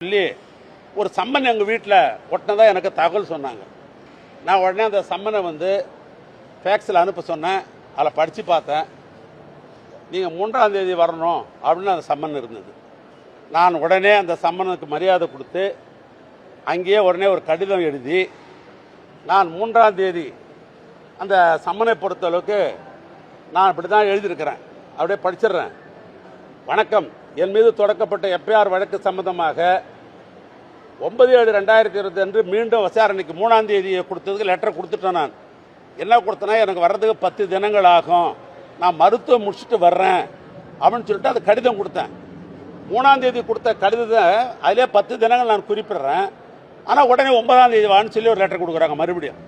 சொல்லி ஒரு சம்மன் எங்கள் வீட்டில் ஒட்டினதா எனக்கு தகவல் சொன்னாங்க. நான் உடனே அந்த சம்மனை ஃபேக்ஸில் அனுப்ப சொன்னேன். அதில் படித்து பார்த்தேன். நீங்கள் 3ஆம் தேதி வரணும் அப்படின்னு அந்த சம்மன் இருந்தது. நான் உடனே அந்த சம்மனுக்கு மரியாதை கொடுத்து அங்கேயே உடனே ஒரு கடிதம் எழுதி நான் 3ஆம் தேதி அந்த சம்மனை பொறுத்தளவுக்கு நான் இப்படி தான் எழுதியிருக்கிறேன். அப்படியே படிச்சிடுறேன். வணக்கம், என் மீது தொடக்கப்பட்ட எஃப்ஐஆர் வழக்கு சம்பந்தமாக 9/7/2020 அன்று மீண்டும் விசாரணைக்கு 3ஆம் தேதியை கொடுத்ததுக்கு லெட்டர் கொடுத்துட்டேன். நான் என்ன கொடுத்தேன்னா, எனக்கு வர்றதுக்கு 10 தினங்கள் ஆகும், நான் மருத்துவம் முடிச்சுட்டு வர்றேன் அப்படின்னு சொல்லிட்டு அது கடிதம் கொடுத்தேன். 3ஆம் தேதி கொடுத்த கடிதத்தை அதிலே 10 தினங்கள் நான் குறிப்பிடுறேன். ஆனால் உடனே 9ஆம் தேதி வான்னு சொல்லி ஒரு லெட்டர் கொடுக்குறாங்க. மறுபடியும்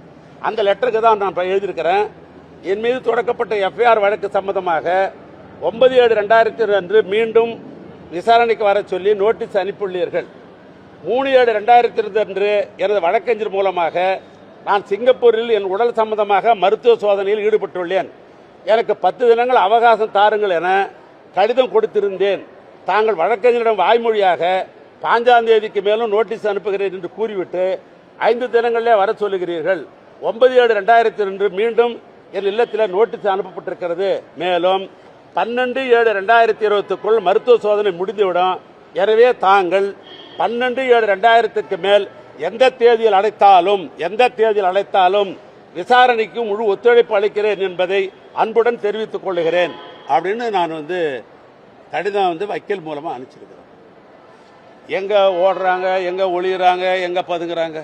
அந்த லெட்டருக்கு தான் நான் எழுதியிருக்கிறேன். என் மீது தொடக்கப்பட்ட எஃப்ஐஆர் வழக்கு சம்பந்தமாக 9/7/2020 அன்று மீண்டும் விசாரணைக்கு வர சொல்லி நோட்டீஸ் அனுப்பியுள்ளீர்கள். 3/7/2020 அன்று எனது வழக்கறிஞர் மூலமாக நான் சிங்கப்பூரில் என் உடல் சம்பந்தமாக மருத்துவ சோதனையில் ஈடுபட்டுள்ளேன். எனக்கு 10 தினங்கள் அவகாசம் தாருங்கள் என கடிதம் கொடுத்திருந்தேன். தாங்கள் வழக்கறிஞரிடம் வாய்மொழியாக 5ஆம் தேதிக்கு மேலும் நோட்டீஸ் அனுப்புகிறேன் என்று கூறிவிட்டு 5 தினங்களிலே வர சொல்லுகிறீர்கள். 9/7/2020 மீண்டும் என் இல்லத்தில் நோட்டீஸ் அனுப்பப்பட்டிருக்கிறது. மேலும் 12/7/2020க்குள் மருத்துவ சோதனை முடிந்துவிடும். எனவே தாங்கள் 12/7/2020க்கு மேல் எந்த தேதியில் அழைத்தாலும் விசாரணைக்கு முழு ஒத்துழைப்பு அளிக்கிறேன் என்பதை அன்புடன் தெரிவித்துக் கொள்கிறேன் அப்படின்னு நான் கடிதம் வக்கீல் மூலமா அனுப்பிச்சிருக்கிறேன். எங்க ஓடுறாங்க, எங்க ஒளியுறாங்க, எங்க பதுங்குறாங்க?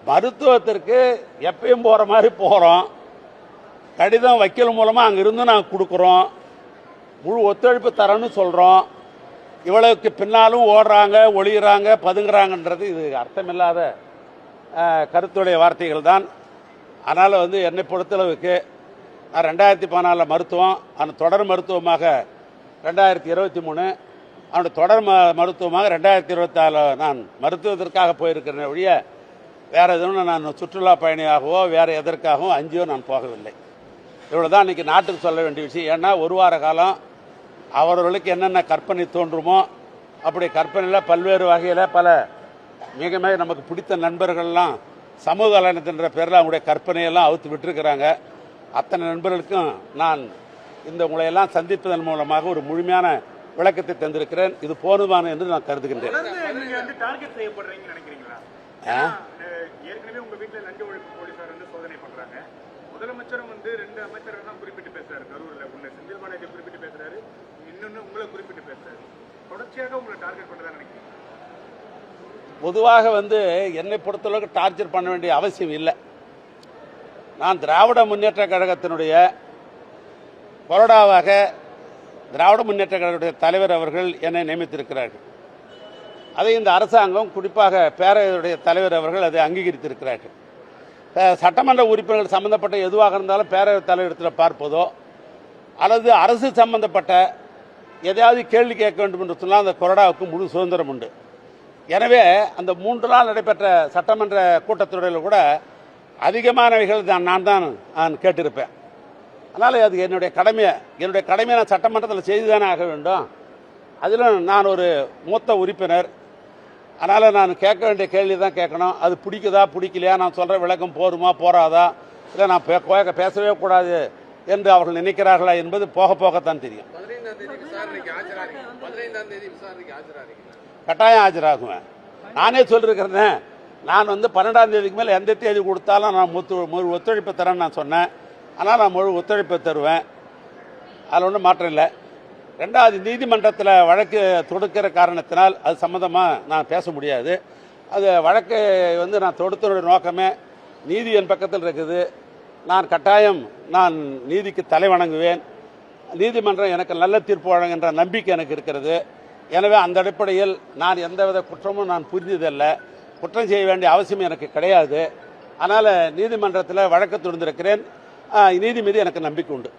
மருத்துவத்திற்கு எப்பயும் போற மாதிரி போறோம். கடிதம் வக்கீல் மூலமா அங்க இருந்து நாங்கள் கொடுக்குறோம். முழு ஒத்துழைப்பு தரேன்னு சொல்றோம். இவ்வளவுக்கு பின்னாலும் ஓடுறாங்க, ஒளியுறாங்க, பதுங்குறாங்கன்றது இது அர்த்தமில்லாத கருத்துடைய வார்த்தைகள் தான். அதனால் என்னை பொறுத்தளவுக்கு நான் 2014 மருத்துவம், அந்த தொடர் மருத்துவமாக 2023, அவனுடைய தொடர் மருத்துவமாக 2024 நான் மருத்துவத்திற்காக போயிருக்கிறேன் ஒழிய வேற எதுவும் நான் சுற்றுலா பயணியாகவோ வேற எதற்காகவும் அஞ்சியோ நான் போகவில்லை. இவ்வளவுதான் இன்னைக்கு நாட்டுக்கு சொல்ல வேண்டிய விஷயம். ஏன்னா ஒரு வார காலம் அவர்களுக்கு என்னென்ன கற்பனை தோன்றுமோ அப்படி கற்பனையில் பல்வேறு வகையில் பல மிக மிக நமக்கு பிடித்த நண்பர்கள்லாம் சமூக வலைதளத்தின்ற பேரில் அவங்களுடைய கற்பனையெல்லாம் அவுத்து விட்டுருக்கிறாங்க. அத்தனை நண்பர்களுக்கும் நான் உங்களையெல்லாம் சந்திப்பதன் மூலமாக ஒரு முழுமையான விளக்கத்தை தந்திருக்கிறேன். இது போதுமான என்று நான் கருதுகின்றேன். முதலமைச்சரும் 2 அமைச்சர்கள் தான் குறிப்பிட்டு பேசுறாரு. கரூர்ல உன்னை செந்தில் பாலாஜி குறிப்பிட்டு பேசுறாரு, இன்னொன்னு உங்களை குறிப்பிட்டு பேசுறாரு. தொடர்ச்சியாக உங்களை டார்கெட் பண்ணதான் நினைக்கிறேன். பொதுவாக என்னை பொறுத்தளவுக்கு டார்ச்சர் பண்ண வேண்டிய அவசியம் இல்லை. நான் திராவிட முன்னேற்ற கழகத்தினுடைய கொறடாவாக திராவிட முன்னேற்ற கழகத்துடைய தலைவர் அவர்கள் என்னை நியமித்திருக்கிறார்கள். அதை இந்த அரசாங்கம், குறிப்பாக பேரவையுடைய தலைவர் அவர்கள் அதை அங்கீகரித்திருக்கிறார்கள். சட்டமன்ற உறுப்பினர்கள் சம்பந்தப்பட்ட எதுவாக இருந்தாலும் பேரவைத் தலைவரிடத்தில் பார்ப்பதோ அல்லது அரசு சம்பந்தப்பட்ட எதையாவது கேள்வி கேட்க வேண்டும் என்று சொன்னால் அந்த கொறடாவுக்கு முழு சுதந்திரம் உண்டு. எனவே அந்த 3 நாள் நடைபெற்ற சட்டமன்ற கூட்டத்தொடரில் கூட அதிகமானவைகள் நான் கேட்டிருப்பேன். அதனால் அது என்னுடைய கடமையை நான் சட்டமன்றத்தில் செய்துதானே ஆக வேண்டும். அதிலும் நான் ஒரு மூத்த உறுப்பினர். அதனால் நான் கேட்க வேண்டிய கேள்வி தான் கேட்கணும். அது பிடிக்குதா பிடிக்கலையா, நான் சொல்கிற விளக்கம் போருமா போராதா, இல்லை நான் பேசவே கூடாது என்று அவர்கள் நினைக்கிறார்களா என்பது போக போகத்தான் தெரியும். கட்டாயம் ஆஜராகுவேன். நானே சொல்லியிருக்கிறேன். நான் 12ஆம் தேதிக்கு மேலே எந்த தேதி கொடுத்தாலும் நான் முழு ஒத்துழைப்பு தரேன்னு நான் சொன்னேன். ஆனால் நான் முழு ஒத்துழைப்பு தருவேன். அதில் ஒன்றும் மாற்றம் இல்லை. 2வது, நீதிமன்றத்தில் வழக்கு தொடுக்கிற காரணத்தினால் அது சம்பந்தமாக நான் பேச முடியாது. அது வழக்கு நான் தொடுத்தனுடைய நோக்கமே நீதி என் பக்கத்தில் இருக்குது. நான் கட்டாயம் நீதிக்கு தலை வணங்குவேன். நீதிமன்றம் எனக்கு நல்ல தீர்ப்பு வழங்குகின்ற நம்பிக்கை எனக்கு இருக்கிறது. எனவே அந்த அடிப்படையில் நான் எந்தவித குற்றமும் நான் புரிந்ததில்லை. குற்றம் செய்ய வேண்டிய அவசியம் எனக்கு கிடையாது. அதனால் நீதிமன்றத்தில் வழக்கு தொடுத்திருக்கிறேன். நீதி மீது எனக்கு நம்பிக்கை உண்டு.